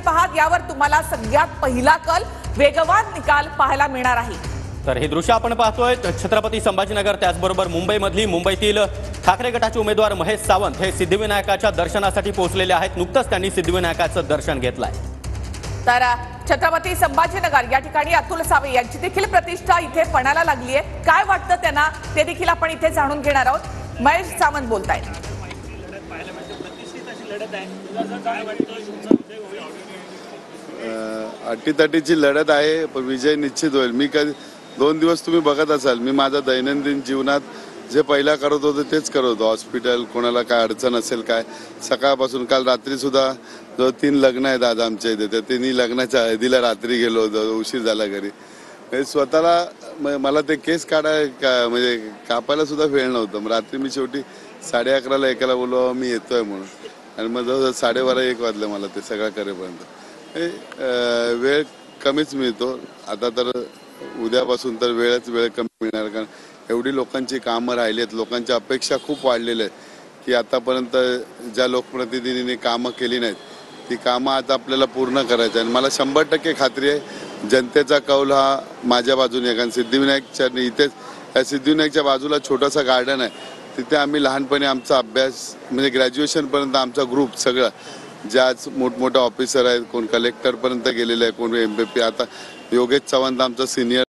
पाहात यावर तुम्हाला सगळ्यात पहिला कल, वेगवान निकाल पाहायला मिळणार आहे। तर हे दृश्य आपण पाहतोय छत्रपती संभाजीनगर, त्याचबरोबर मुंबईतील ठाकरे गटाचे उमेदवार महेश सावंत हे सिद्धिविनायकाच्या दर्शनासाठी पोहोचलेले आहेत। नुकतंच त्यांनी सिद्धिविनायकाचं दर्शन घेतलंय। तर छत्रपती संभाजीनगर या ठिकाणी अतुल सावे यांची देखील प्रतिष्ठा इथे पणाला लागली आहे। काय वाटतं त्यांना ते देखील आपण इथे जाणून घेणार आहोत। महेश सावंत बोलतायत। अटीतटीची लढत आहे, पण विजय निश्चित होईल। मी कधी 2 दिवस तुम्ही बघत असाल, मी माझा दैनंदिन जीवनात जे पहिला करत होतो तेच करत होतो। हॉस्पिटल, कोणाला काय अडचण असेल काय, सकाळपासून काल रात्री सुद्धा जो 3 लग्न आहेत आज आमच्या इथे, त्या 3 लग्नाच्या हळदीला रात्री गेलो होतो, उशीर झाला घरी। स्वतःला मला ते केस म्हणजे कापायला सुद्धा वेळ नव्हता। मग रात्री मी शेवटी 11:30ला एकाला बोललो मी येतोय म्हणून, आणि मग 12:30-1 वाजले मला ते सगळं करेपर्यंत। वेळ कमीच मिळतो आता, तर उद्यापासून तर वेळ कमी मिळणार, कारण एवढी लोकांची कामं राहिली आहेत, लोकांच्या अपेक्षा खूप वाढलेल्या आहेत की आतापर्यंत ज्या लोकप्रतिनिधींनी कामं केली नाहीत ती कामं आता आपल्याला पूर्ण करायचं आहे। आणि मला 100% खात्री आहे जनतेचा कौल हा माझ्या बाजूने आहे, कारण सिद्धिविनायकच्या इथेच, या सिद्धिविनायकच्या बाजूला छोटासा गार्डन आहे, तिथे आम्ही लहानपणी आमचा अभ्यास म्हणजे ग्रॅज्युएशनपर्यंत आमचा ग्रुप सगळा, जे आज मोठमोठे ऑफिसर आहेत, कोण कलेक्टरपर्यंत गेलेले आहे, कोण MPP, आता योगेश चव्हाण आमचा सिनियर